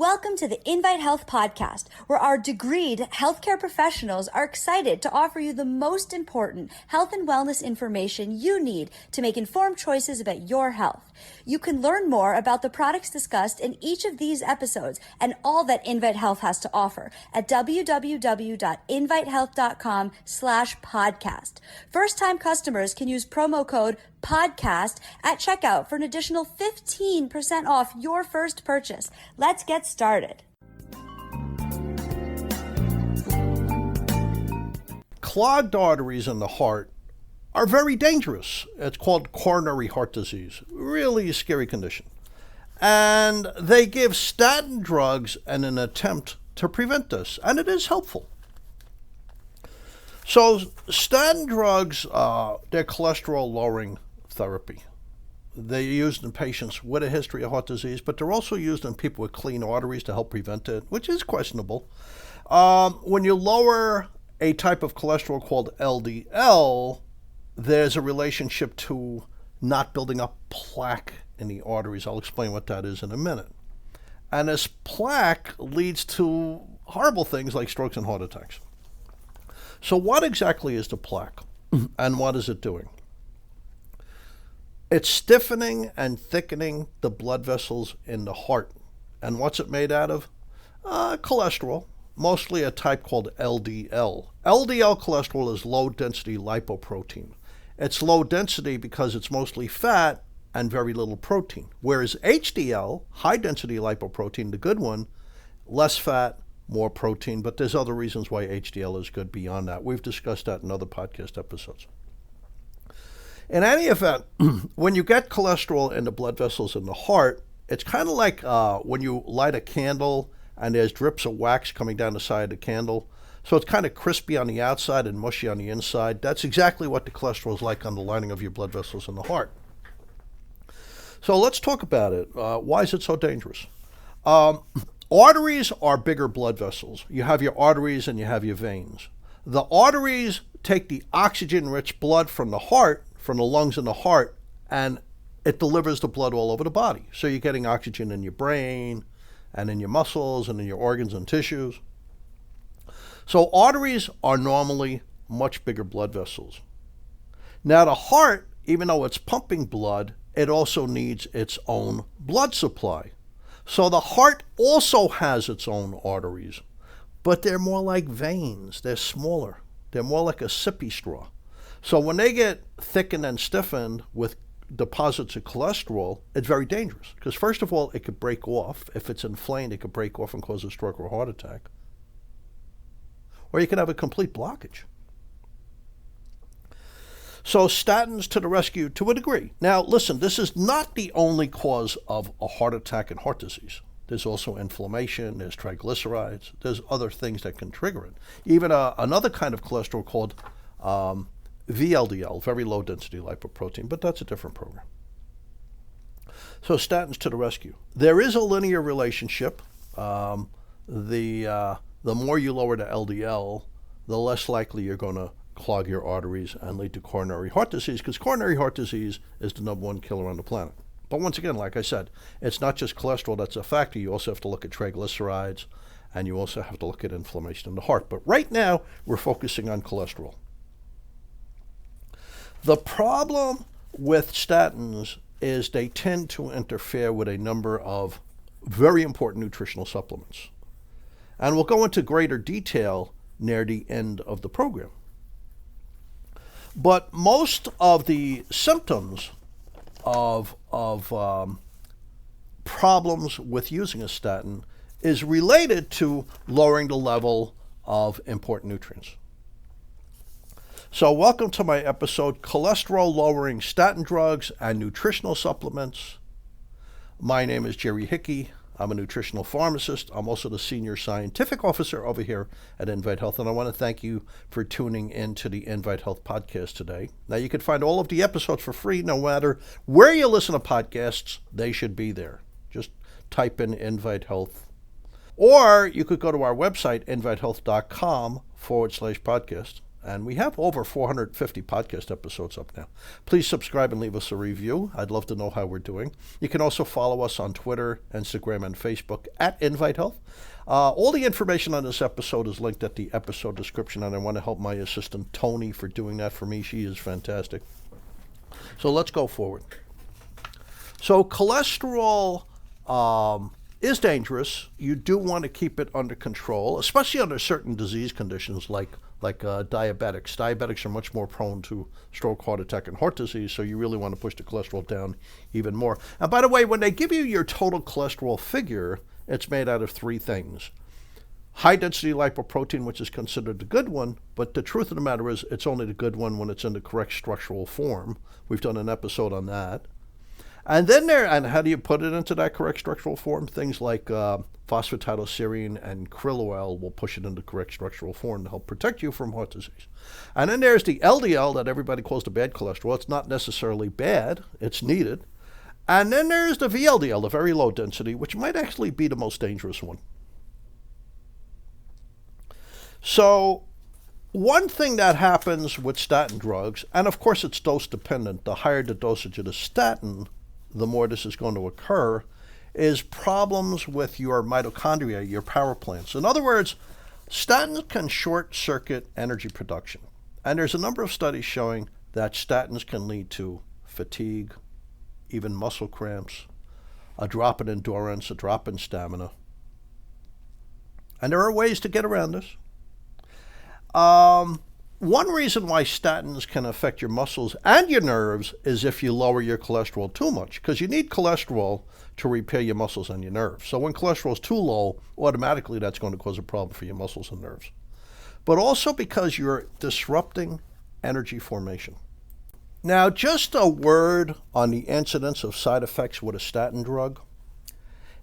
Welcome to the Invite Health podcast, where our degreed healthcare professionals are excited to offer you the most important health and wellness information you need to make informed choices about your health. You can learn more about the products discussed in each of these episodes and all that Invite Health has to offer at www.invitehealth.com/podcast. First-time customers can use promo code podcast at checkout for an additional 15% off your first purchase. Let's get started. Clogged arteries in the heart are very dangerous. It's called coronary heart disease. Really a scary condition. And they give statin drugs in an attempt to prevent this, and it is helpful. So statin drugs, they're cholesterol-lowering therapy. They're used in patients with a history of heart disease, but they're also used in people with clean arteries to help prevent it, which is questionable. When you lower a type of cholesterol called LDL, there's a relationship to not building up plaque in the arteries. I'll explain what that is in a minute. And this plaque leads to horrible things like strokes and heart attacks. So what exactly is the plaque, and what is it doing? It's stiffening and thickening the blood vessels in the heart. And what's it made out of? Cholesterol, mostly a type called LDL. LDL cholesterol is low-density lipoprotein. It's low density because it's mostly fat and very little protein. Whereas HDL, high-density lipoprotein, the good one, less fat, more protein, but there's other reasons why HDL is good beyond that. We've discussed that in other podcast episodes. In any event, when you get cholesterol in the blood vessels in the heart, it's kind of like when you light a candle and there's drips of wax coming down the side of the candle. So it's kind of crispy on the outside and mushy on the inside. That's exactly what the cholesterol is like on the lining of your blood vessels in the heart. So let's talk about it. Why is it so dangerous? Arteries are bigger blood vessels. You have your arteries and you have your veins. The arteries take the oxygen-rich blood from the heart, from the lungs and the heart, and it delivers the blood all over the body. So you're getting oxygen in your brain and in your muscles and in your organs and tissues. So arteries are normally much bigger blood vessels. Now the heart, even though it's pumping blood, it also needs its own blood supply. So the heart also has its own arteries, but they're more like veins. They're smaller. They're more like a sippy straw. So when they get thickened and stiffened with deposits of cholesterol, it's very dangerous. Because first of all, it could break off. If it's inflamed, it could break off and cause a stroke or a heart attack. Or you can have a complete blockage. So statins to the rescue to a degree. Now listen, this is not the only cause of a heart attack and heart disease. There's also inflammation, there's triglycerides, there's other things that can trigger it. Even another kind of cholesterol called VLDL, very low density lipoprotein, but that's a different program. So statins to the rescue. There is a linear relationship. The more you lower the LDL, the less likely you're going to clog your arteries and lead to coronary heart disease, because coronary heart disease is the #1 killer on the planet. But once again, like I said, it's not just cholesterol that's a factor. You also have to look at triglycerides, and you also have to look at inflammation in the heart. But right now, we're focusing on cholesterol. The problem with statins is they tend to interfere with a number of very important nutritional supplements. And we'll go into greater detail near the end of the program. But most of the symptoms of problems with using a statin is related to lowering the level of important nutrients. So welcome to my episode, Cholesterol-Lowering Statin Drugs and Nutritional Supplements. My name is Jerry Hickey. I'm a nutritional pharmacist. I'm also the senior scientific officer over here at Invite Health, and I want to thank you for tuning in to the Invite Health podcast today. Now, you can find all of the episodes for free, no matter where you listen to podcasts. They should be there. Just type in Invite Health. Or you could go to our website, invitehealth.com/podcast, And we have over 450 podcast episodes up now. Please subscribe and leave us a review. I'd love to know how we're doing. You can also follow us on Twitter, Instagram, and Facebook at Invite Health. All the information on this episode is linked at the episode description, and I want to help my assistant Tony for doing that for me. She is fantastic. So let's go forward. So cholesterol is dangerous. You do want to keep it under control, especially under certain disease conditions like diabetics. Diabetics are much more prone to stroke, heart attack, and heart disease, so you really want to push the cholesterol down even more. And by the way, when they give you your total cholesterol figure, it's made out of three things. High-density lipoprotein, which is considered the good one, but the truth of the matter is it's only the good one when it's in the correct structural form. We've done an episode on that. And then and how do you put it into that correct structural form? Things like phosphatidylserine and krill oil will push it into correct structural form to help protect you from heart disease. And then there's the LDL that everybody calls the bad cholesterol. It's not necessarily bad. It's needed. And then there's the VLDL, the very low density, which might actually be the most dangerous one. So one thing that happens with statin drugs, and of course it's dose dependent, the higher the dosage of the statin, the more this is going to occur, is problems with your mitochondria, your power plants. In other words, statins can short circuit energy production. And there's a number of studies showing that statins can lead to fatigue, even muscle cramps, a drop in endurance, a drop in stamina. And there are ways to get around this. One reason why statins can affect your muscles and your nerves is if you lower your cholesterol too much, because you need cholesterol to repair your muscles and your nerves. So when cholesterol is too low, automatically that's going to cause a problem for your muscles and nerves. But also because you're disrupting energy formation. Now, just a word on the incidence of side effects with a statin drug.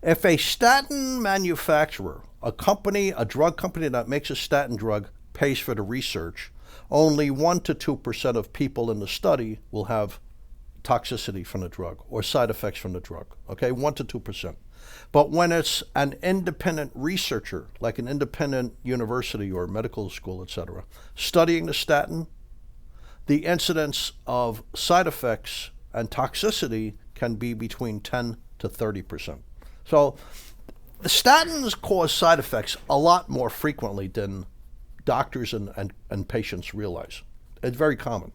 If a statin manufacturer, a drug company that makes a statin drug, pays for the research, only 1 to 2% of people in the study will have toxicity from the drug or side effects from the drug. Okay, 1 to 2%. But when it's an independent researcher, like an independent university or medical school, etc., studying the statin, the incidence of side effects and toxicity can be between 10 to 30%. So the statins cause side effects a lot more frequently than doctors and patients realize. It's very common.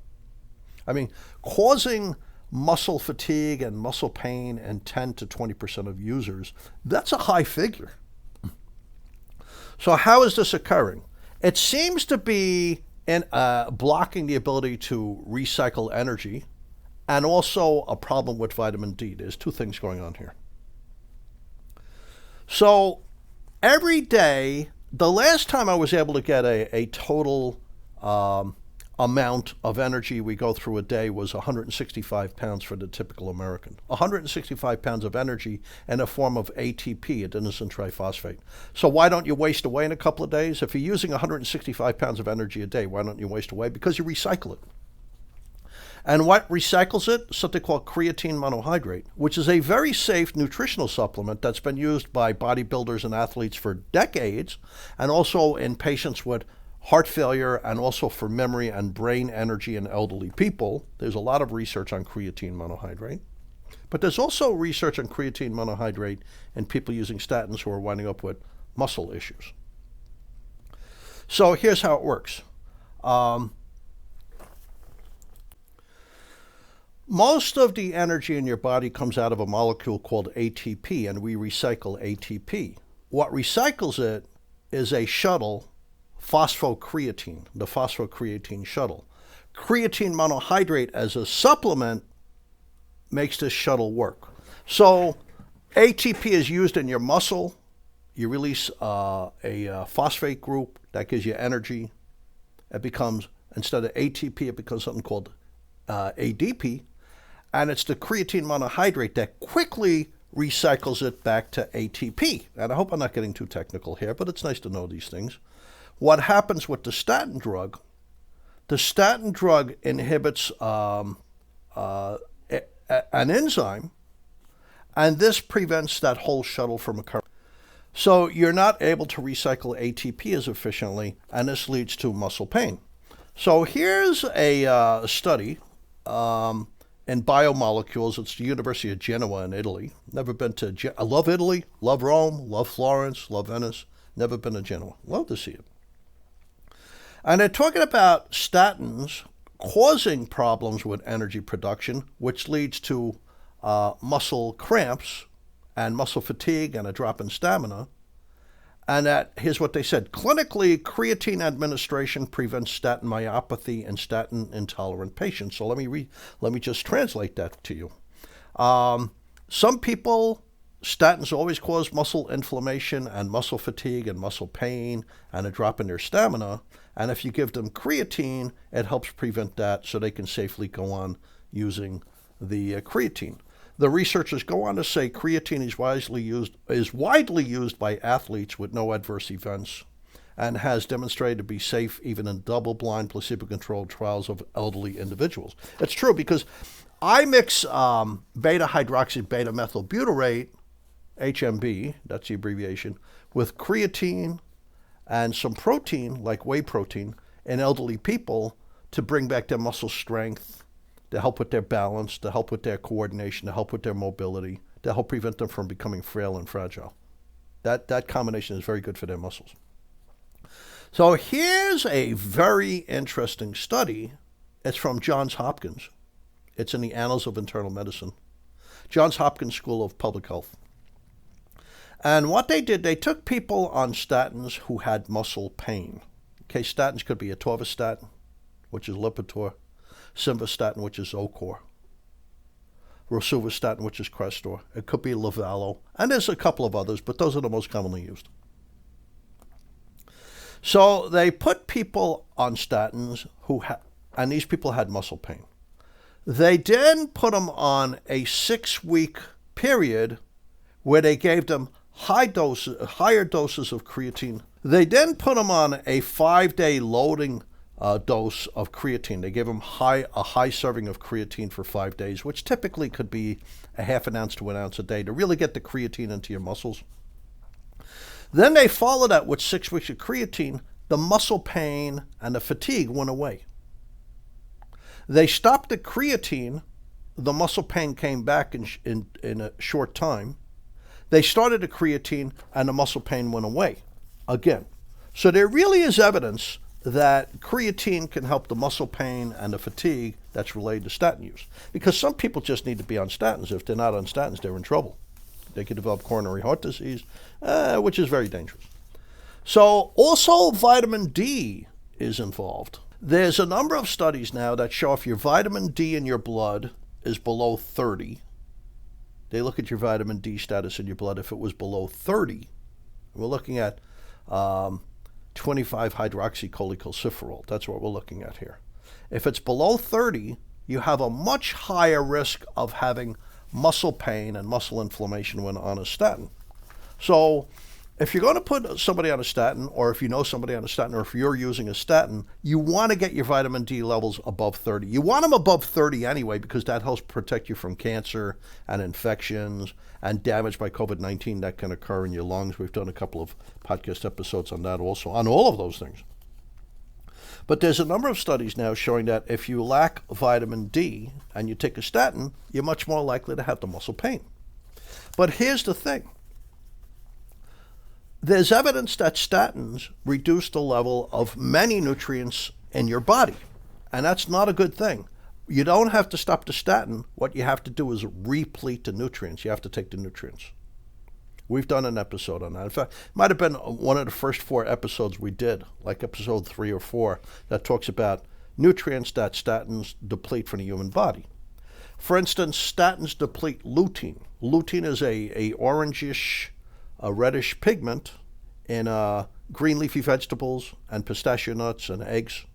I mean, causing muscle fatigue and muscle pain in 10 to 20% of users, that's a high figure. So how is this occurring? It seems to be blocking the ability to recycle energy, and also a problem with vitamin D. There's two things going on here. So every day, the last time I was able to get a total amount of energy we go through a day was 165 pounds for the typical American. 165 pounds of energy in a form of ATP, adenosine triphosphate. So why don't you waste away in a couple of days? If you're using 165 pounds of energy a day, why don't you waste away? Because you recycle it. And what recycles it? Something called creatine monohydrate, which is a very safe nutritional supplement that's been used by bodybuilders and athletes for decades, and also in patients with heart failure, and also for memory and brain energy in elderly people. There's a lot of research on creatine monohydrate. But there's also research on creatine monohydrate in people using statins who are winding up with muscle issues. So here's how it works. Most of the energy in your body comes out of a molecule called ATP, and we recycle ATP. What recycles it is a shuttle, phosphocreatine, the phosphocreatine shuttle. Creatine monohydrate as a supplement makes this shuttle work. So ATP is used in your muscle. You release a phosphate group that gives you energy. It becomes, instead of ATP, it becomes something called ADP. And it's the creatine monohydrate that quickly recycles it back to ATP. And I hope I'm not getting too technical here, but it's nice to know these things. What happens with the statin drug inhibits an enzyme, and this prevents that whole shuttle from occurring. So you're not able to recycle ATP as efficiently, and this leads to muscle pain. So here's a study in biomolecules. It's the University of Genoa in Italy. Never been to I love Italy, love Rome, love Florence, love Venice. Never been to Genoa. Love to see it. And they're talking about statins causing problems with energy production, which leads to muscle cramps and muscle fatigue and a drop in stamina. And here's what they said. Clinically, creatine administration prevents statin myopathy in statin intolerant patients. So let me just translate that to you. Some people, statins always cause muscle inflammation and muscle fatigue and muscle pain and a drop in their stamina. And if you give them creatine, it helps prevent that so they can safely go on using the creatine. The researchers go on to say creatine is widely used by athletes with no adverse events and has demonstrated to be safe even in double-blind placebo-controlled trials of elderly individuals. It's true because I mix beta-hydroxy beta-methylbutyrate, HMB, that's the abbreviation, with creatine and some protein, like whey protein, in elderly people to bring back their muscle strength, to help with their balance, to help with their coordination, to help with their mobility, to help prevent them from becoming frail and fragile. That combination is very good for their muscles. So here's a very interesting study. It's from Johns Hopkins. It's in the Annals of Internal Medicine. Johns Hopkins School of Public Health. And what they did, they took people on statins who had muscle pain. Okay, statins could be atorvastatin, which is Lipitor, simvastatin, which is Zocor, rosuvastatin, which is Crestor. It could be Livalo, and there's a couple of others, but those are the most commonly used. So they put people on statins and these people had muscle pain. They then put them on a 6-week period where they gave them higher doses of creatine. They then put them on a 5-day loading dose of creatine. They gave them a high serving of creatine for 5 days, which typically could be a half an ounce to an ounce a day to really get the creatine into your muscles. Then they followed that with 6 weeks of creatine. The muscle pain and the fatigue went away. They stopped the creatine. The muscle pain came back in a short time. They started the creatine and the muscle pain went away again. So there really is evidence that creatine can help the muscle pain and the fatigue that's related to statin use. Because some people just need to be on statins. If they're not on statins, they're in trouble. They could develop coronary heart disease, which is very dangerous. So also vitamin D is involved. There's a number of studies now that show if your vitamin D in your blood is below 30, they look at your vitamin D status in your blood. If it was below 30, we're looking at 25-hydroxycholecalciferol. That's what we're looking at here. If it's below 30, you have a much higher risk of having muscle pain and muscle inflammation when on a statin. So if you're going to put somebody on a statin, or if you know somebody on a statin, or if you're using a statin, you want to get your vitamin D levels above 30. You want them above 30 anyway, because that helps protect you from cancer and infections and damage by COVID-19 that can occur in your lungs. We've done a couple of podcast episodes on that also, on all of those things. But there's a number of studies now showing that if you lack vitamin D and you take a statin, you're much more likely to have the muscle pain. But here's the thing. There's evidence that statins reduce the level of many nutrients in your body, and that's not a good thing. You don't have to stop the statin. What you have to do is replete the nutrients. You have to take the nutrients. We've done an episode on that. In fact, it might have been one of the first 4 episodes we did, like episode 3 or 4, that talks about nutrients that statins deplete from the human body. For instance, statins deplete lutein. Lutein is a orangish, a reddish pigment in green leafy vegetables and pistachio nuts and eggs.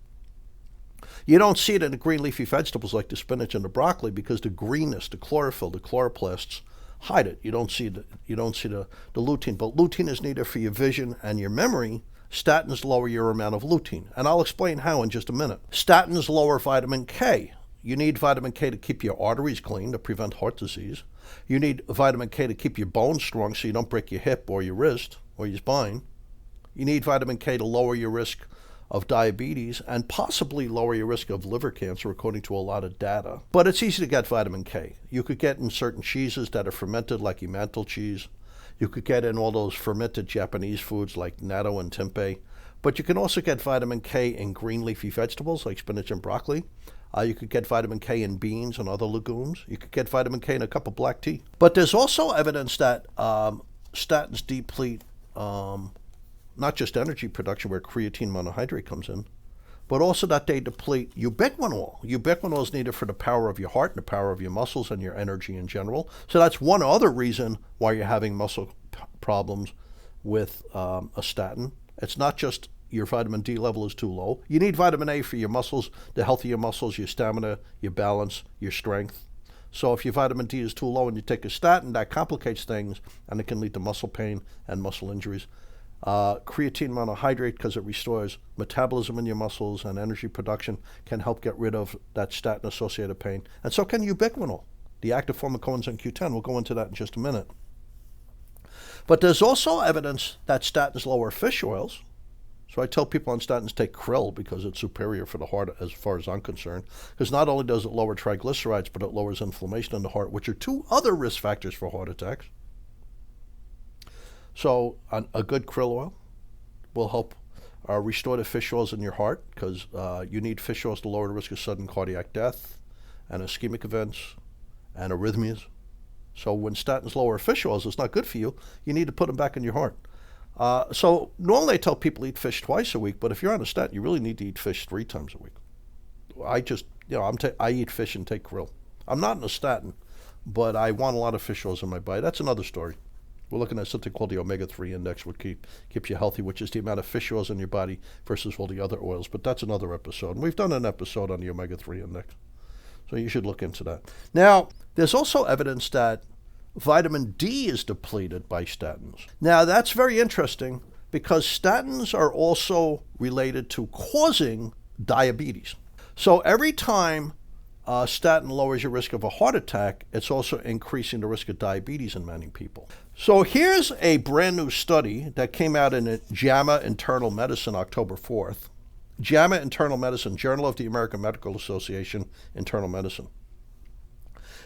You don't see it in the green leafy vegetables like the spinach and the broccoli because the greenness, the chlorophyll, the chloroplasts hide it. You don't see the lutein. But lutein is needed for your vision and your memory. Statins lower your amount of lutein. And I'll explain how in just a minute. Statins lower vitamin K. You need vitamin K to keep your arteries clean, to prevent heart disease. You need vitamin K to keep your bones strong so you don't break your hip or your wrist or your spine. You need vitamin K to lower your risk of diabetes and possibly lower your risk of liver cancer, according to a lot of data. But it's easy to get vitamin K. You could get in certain cheeses that are fermented, like Emmental cheese. You could get in all those fermented Japanese foods like natto and tempeh. But you can also get vitamin K in green leafy vegetables like spinach and broccoli. You could get vitamin K in beans and other legumes. You could get vitamin K in a cup of black tea. But there's also evidence that statins deplete not just energy production, where creatine monohydrate comes in, but also that they deplete ubiquinol. Ubiquinol is needed for the power of your heart and the power of your muscles and your energy in general. So that's one other reason why you're having muscle problems with a statin. It's not just your vitamin D level is too low. You need vitamin A for your muscles, the health of your muscles, your stamina, your balance, your strength. So if your vitamin D is too low and you take a statin, that complicates things and it can lead to muscle pain and muscle injuries. Creatine monohydrate, because it restores metabolism in your muscles and energy production, can help get rid of that statin-associated pain. And so can ubiquinol, the active form of coenzyme Q10. We'll go into that in just a minute. But there's also evidence that statins lower fish oils. So I tell people on statins take krill because it's superior for the heart as far as I'm concerned. Because not only does it lower triglycerides, but it lowers inflammation in the heart, which are two other risk factors for heart attacks. So a good krill oil will help restore the fish oils in your heart, because you need fish oils to lower the risk of sudden cardiac death and ischemic events and arrhythmias. So when statins lower fish oils, it's not good for you. You need to put them back in your heart. So normally I tell people eat fish twice a week, but if you're on a statin, you really need to eat fish 3 times a week. I eat fish and take krill. I'm not on a statin, but I want a lot of fish oils in my body. That's another story. We're looking at something called the omega-3 index, which keeps you healthy, which is the amount of fish oils in your body versus all the other oils. But that's another episode. And we've done an episode on the omega-3 index. So you should look into that. Now, there's also evidence that vitamin D is depleted by statins. Now, that's very interesting because statins are also related to causing diabetes. So every time a statin lowers your risk of a heart attack, it's also increasing the risk of diabetes in many people. So here's a brand new study that came out in JAMA Internal Medicine October 4th. JAMA Internal Medicine, Journal of the American Medical Association, Internal Medicine.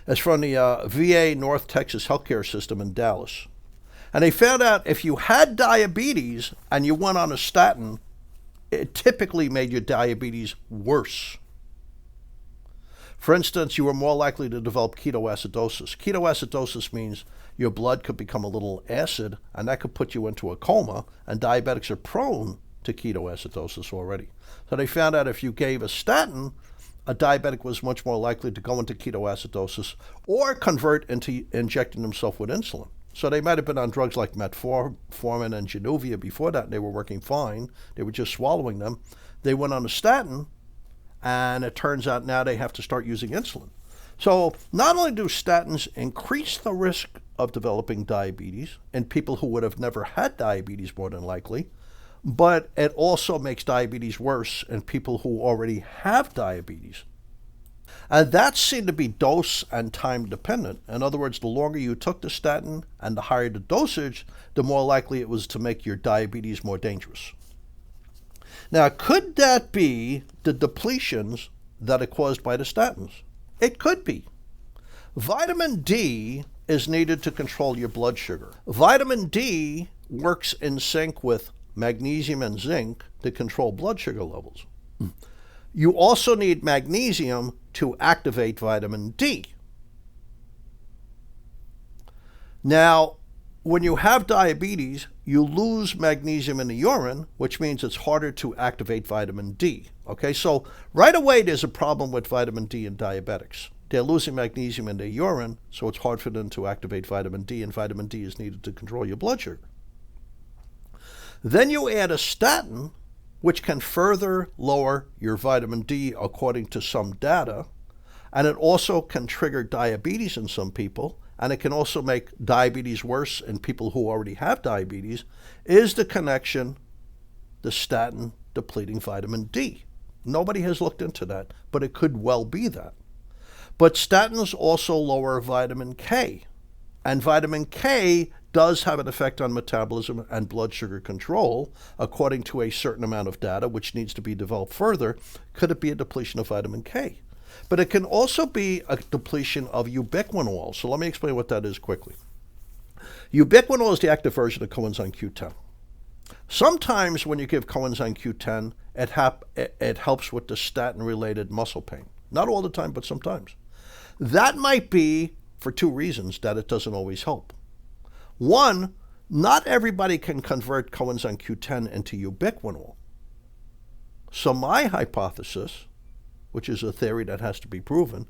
It's from the VA North Texas Healthcare System in Dallas. And they found out if you had diabetes and you went on a statin, it typically made your diabetes worse. For instance, you were more likely to develop ketoacidosis. Ketoacidosis means your blood could become a little acid, and that could put you into a coma, and diabetics are prone to ketoacidosis already. So they found out if you gave a statin, a diabetic was much more likely to go into ketoacidosis or convert into injecting themselves with insulin. So they might have been on drugs like metformin and Januvia before that, and they were working fine. They were just swallowing them. They went on a statin, and it turns out now they have to start using insulin. So not only do statins increase the risk of developing diabetes in people who would have never had diabetes more than likely, but it also makes diabetes worse in people who already have diabetes. And that seemed to be dose and time dependent. In other words, the longer you took the statin and the higher the dosage, the more likely it was to make your diabetes more dangerous. Now, could that be the depletions that are caused by the statins? It could be. Vitamin D is needed to control your blood sugar. Vitamin D works in sync with magnesium and zinc to control blood sugar levels. You also need magnesium to activate vitamin D. Now, when you have diabetes, you lose magnesium in the urine, which means it's harder to activate vitamin D. Okay, so right away there's a problem with vitamin D in diabetics. They're losing magnesium in their urine, so it's hard for them to activate vitamin D, and vitamin D is needed to control your blood sugar. Then you add a statin, which can further lower your vitamin D according to some data, and it also can trigger diabetes in some people, and it can also make diabetes worse in people who already have diabetes, is the connection, the statin depleting vitamin D. Nobody has looked into that, but it could well be that. But statins also lower vitamin K, and vitamin K does have an effect on metabolism and blood sugar control, according to a certain amount of data, which needs to be developed further. Could it be a depletion of vitamin K? But it can also be a depletion of ubiquinol. So let me explain what that is quickly. Ubiquinol is the active version of coenzyme Q10. Sometimes when you give coenzyme Q10, it helps with the statin-related muscle pain. Not all the time, but sometimes. That might be for two reasons that it doesn't always help. One, not everybody can convert coenzyme Q10 into ubiquinol. So my hypothesis, which is a theory that has to be proven,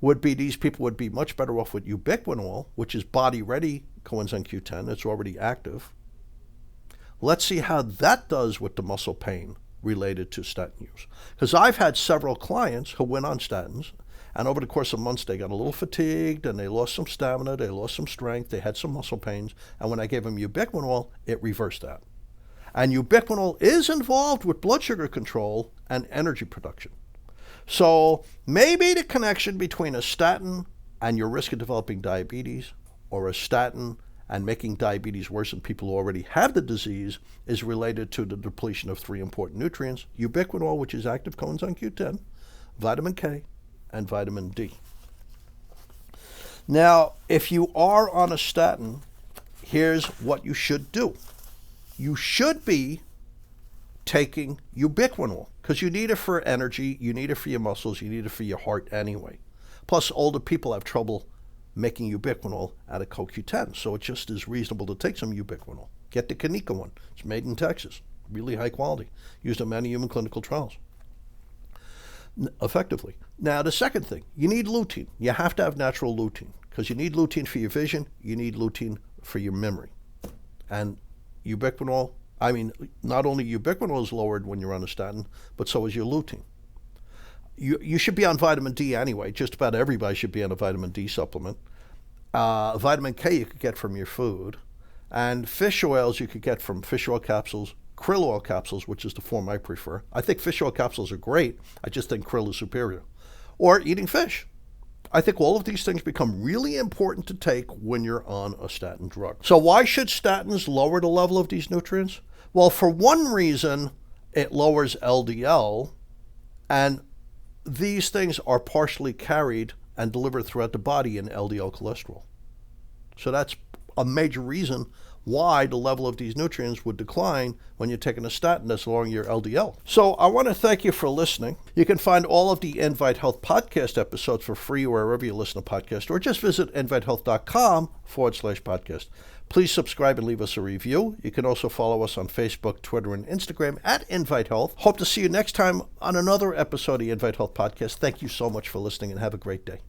would be these people would be much better off with ubiquinol, which is body-ready coenzyme Q10. It's already active. Let's see how that does with the muscle pain related to statin use. Because I've had several clients who went on statins, and over the course of months, they got a little fatigued, and they lost some stamina, they lost some strength, they had some muscle pains, and when I gave them ubiquinol, it reversed that. And ubiquinol is involved with blood sugar control and energy production. So maybe the connection between a statin and your risk of developing diabetes, or a statin and making diabetes worse in people who already have the disease, is related to the depletion of three important nutrients: ubiquinol, which is active coenzyme Q10, vitamin K, and vitamin D. Now, if you are on a statin, here's what you should do. You should be taking ubiquinol, because you need it for energy, you need it for your muscles, you need it for your heart anyway. Plus, older people have trouble making ubiquinol out of CoQ10, so it just is reasonable to take some ubiquinol. Get the Kanika one. It's made in Texas. Really high quality. Used in many human clinical trials. Effectively. Now, the second thing, you need lutein. You have to have natural lutein, because you need lutein for your vision, you need lutein for your memory. And ubiquinol, not only ubiquinol is lowered when you're on a statin, but so is your lutein. You should be on vitamin D anyway. Just about everybody should be on a vitamin D supplement. Vitamin K you could get from your food. And fish oils you could get from fish oil capsules, krill oil capsules, which is the form I prefer. I think fish oil capsules are great. I just think krill is superior. Or eating fish. I think all of these things become really important to take when you're on a statin drug. So why should statins lower the level of these nutrients? Well, for one reason, it lowers LDL, and these things are partially carried and delivered throughout the body in LDL cholesterol. So that's a major reason why the level of these nutrients would decline when you're taking a statin that's lowering your LDL. So I want to thank you for listening. You can find all of the Invite Health podcast episodes for free wherever you listen to podcasts, or just visit invitehealth.com/podcast. Please subscribe and leave us a review. You can also follow us on Facebook, Twitter, and Instagram at Invite Health. Hope to see you next time on another episode of the Invite Health podcast. Thank you so much for listening, and have a great day.